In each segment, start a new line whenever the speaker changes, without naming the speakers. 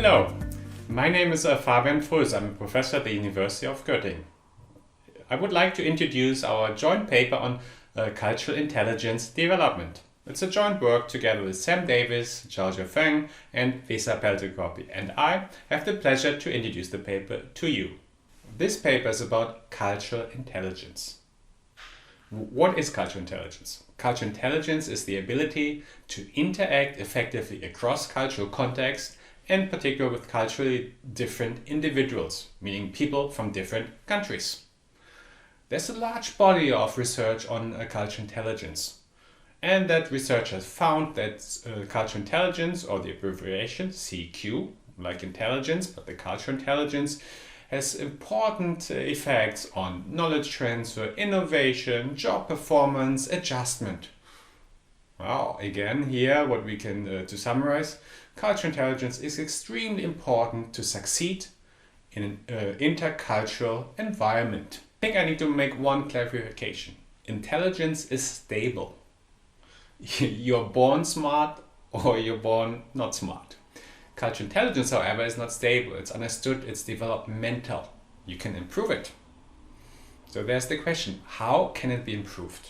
Hello, my name is Fabian Frös. I'm a professor at the University of Göttingen. I would like to introduce our joint paper on cultural intelligence development. It's a joint work together with Sam Davies, Jiaojio Feng and Vesa Peltokorpi, and I have the pleasure to introduce the paper to you. This paper is about cultural intelligence. What is cultural intelligence? Cultural intelligence is the ability to interact effectively across cultural contexts, and particularly with culturally different individuals, meaning people from different countries. There's a large body of research on cultural intelligence, and that research has found that cultural intelligence, or the abbreviation CQ, like intelligence, but the cultural intelligence, has important effects on knowledge transfer, innovation, job performance, adjustment. Well, again, here what we can, to summarize, cultural intelligence is extremely important to succeed in an intercultural environment. I think I need to make one clarification. Intelligence is stable. You're born smart or you're born not smart. Cultural intelligence, however, is not stable. It's understood, it's developmental. You can improve it. So there's the question, how can it be improved?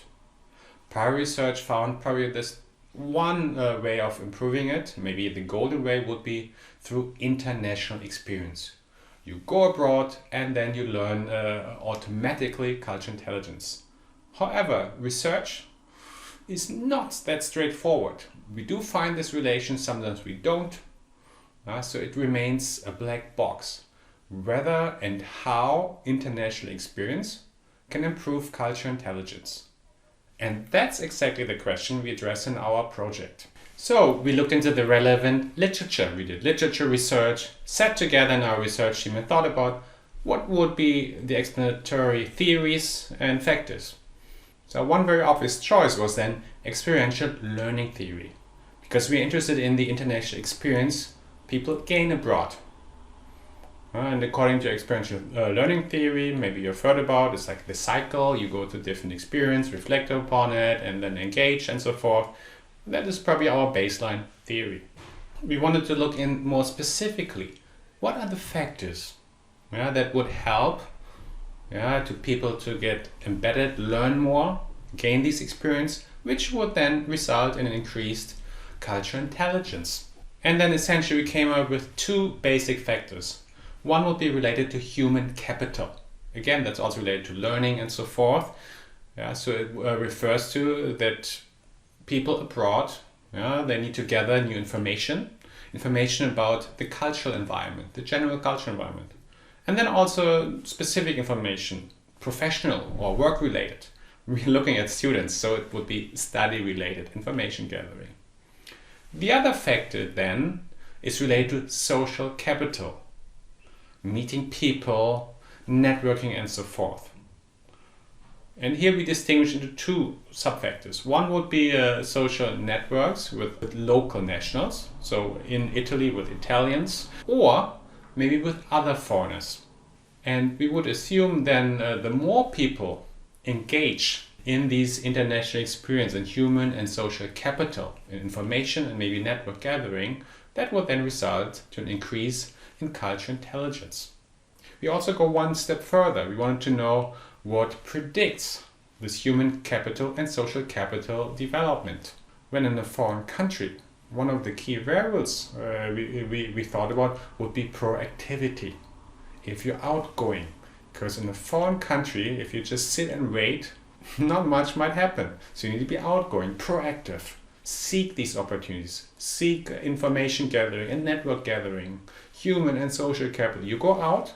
Prior research found probably this one way of improving it, maybe the golden way, would be through international experience. You go abroad and then you learn automatically cultural intelligence. However, research is not that straightforward. We do find this relation, sometimes we don't. So it remains a black box. Whether and how international experience can improve cultural intelligence. And that's exactly the question we address in our project. So we looked into the relevant literature. We did literature research, sat together in our research team and thought about what would be the explanatory theories and factors. So one very obvious choice was then experiential learning theory, because we're interested in the international experience people gain abroad. And according to experiential learning theory, maybe you've heard about, it's like the cycle. You go to different experience, reflect upon it, and then engage and so forth. That is probably our baseline theory. We wanted to look in more specifically, what are the factors that would help to people to get embedded, learn more, gain this experience, which would then result in an increased cultural intelligence. And then essentially we came up with two basic factors. One would be related to human capital. Again, that's also related to learning and so forth. So it refers to that people abroad, they need to gather new information about the cultural environment, the general cultural environment. And then also specific information, professional or work related. We're looking at students, so it would be study related information gathering. The other factor then is related to social capital, meeting people, networking and so forth. And here we distinguish into two subfactors. One would be social networks with local nationals, so in Italy with Italians, or maybe with other foreigners. And we would assume then the more people engage in these international experience and human and social capital, in information and maybe network gathering, that would then result to an increase in cultural intelligence. We also go one step further. We wanted to know what predicts this human capital and social capital development. When in a foreign country, one of the key variables we thought about would be proactivity. If you're outgoing, because in a foreign country, if you just sit and wait, not much might happen. So you need to be outgoing, proactive, seek these opportunities, seek information gathering and network gathering, human and social capital. You go out,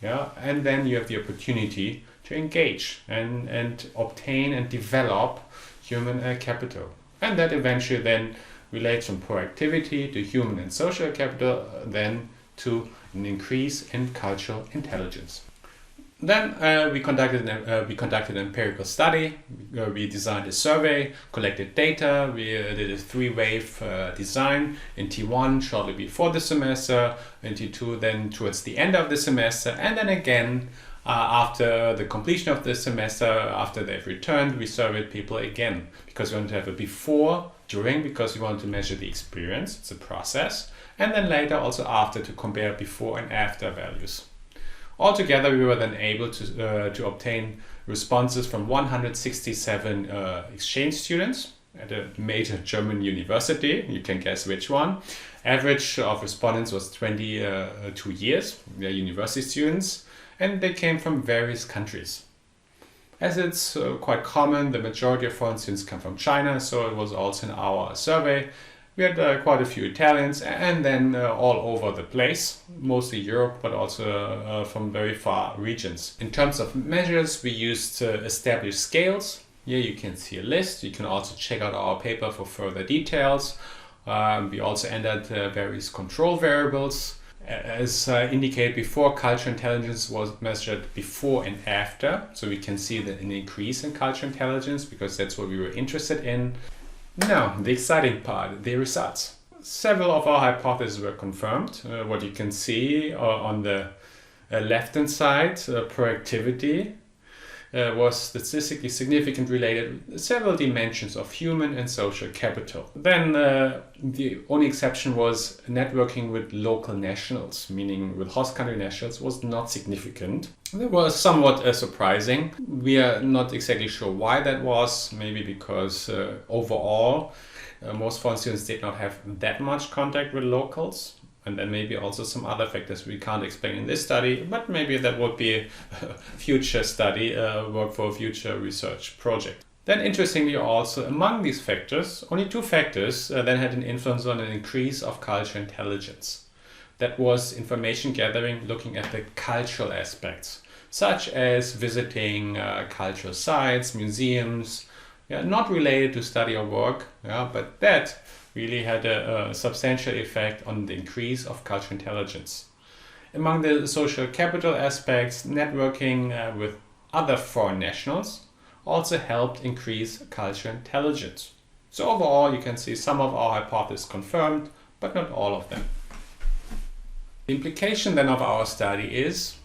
and then you have the opportunity to engage and obtain and develop human capital. And that eventually then relates from proactivity to human and social capital, then to an increase in cultural intelligence. Then we conducted an empirical study. We designed a survey, collected data. We did a three-wave design in T1 shortly before the semester, in T2 then towards the end of the semester, and then again After the completion of the semester, after they've returned, we surveyed people again because we want to have a before, during, because we want to measure the experience, it's a process, and then later also after to compare before and after values. Altogether, we were then able to obtain responses from 167 exchange students at a major German university. You can guess which one. Average of respondents was 22 years. They're university students, and they came from various countries. As it's quite common, the majority of foreign students come from China, so it was also in our survey. We had quite a few Italians, and then all over the place, mostly Europe, but also from very far regions. In terms of measures, we used established scales. Here you can see a list. You can also check out our paper for further details. We also entered various control variables. As indicated before, cultural intelligence was measured before and after. So we can see an increase in cultural intelligence because that's what we were interested in. Now, the exciting part, the results. Several of our hypotheses were confirmed. What you can see on the left-hand side, proactivity, was statistically significant related several dimensions of human and social capital. Then the only exception was networking with local nationals, meaning with host country nationals, was not significant. That was somewhat surprising. We are not exactly sure why that was. Maybe because overall most foreign students did not have that much contact with locals. And then maybe also some other factors we can't explain in this study, but maybe that would be a future study, work for a future research project. Then interestingly also, among these factors, only 2 factors then had an influence on an increase of cultural intelligence. That was information gathering looking at the cultural aspects, such as visiting cultural sites, museums, not related to study or work, but that really had a substantial effect on the increase of cultural intelligence. Among the social capital aspects, networking with other foreign nationals also helped increase cultural intelligence. So overall, you can see some of our hypotheses confirmed, but not all of them. The implication then of our study is,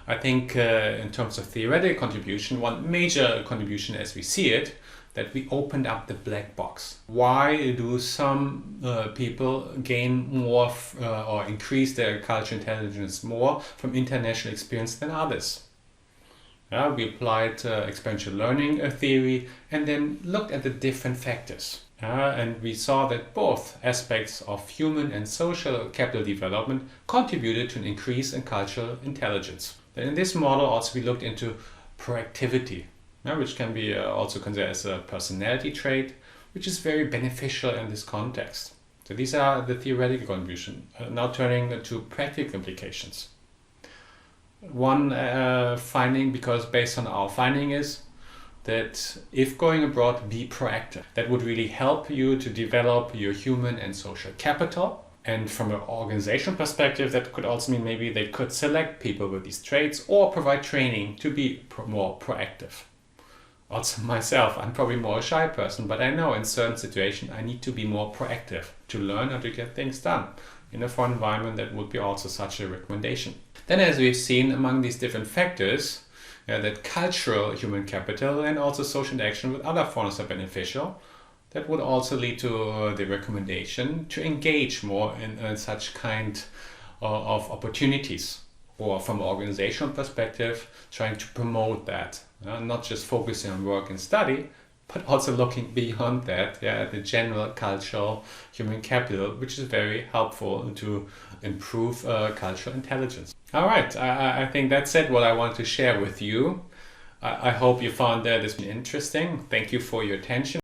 I think in terms of theoretical contribution, one major contribution as we see it, that we opened up the black box. Why do some people gain more or increase their cultural intelligence more from international experience than others? We applied experiential learning theory and then looked at the different factors. And we saw that both aspects of human and social capital development contributed to an increase in cultural intelligence. Then in this model also we looked into proactivity, which can be also considered as a personality trait, which is very beneficial in this context. So these are the theoretical contributions. Now turning to practical implications. One finding, because based on our finding, is that if going abroad, be proactive. That would really help you to develop your human and social capital. And from an organizational perspective, that could also mean maybe they could select people with these traits or provide training to be more proactive. Also myself, I'm probably more a shy person, but I know in certain situations I need to be more proactive to learn how to get things done. In a foreign environment, that would be also such a recommendation. Then as we've seen among these different factors, that cultural human capital and also social interaction with other foreigners are beneficial, that would also lead to the recommendation to engage more in such kind of opportunities, or from an organizational perspective, trying to promote that. Not just focusing on work and study, but also looking beyond that, at the general cultural human capital, which is very helpful to improve cultural intelligence. All right, I think that's it, what I want to share with you. I hope you found this interesting. Thank you for your attention.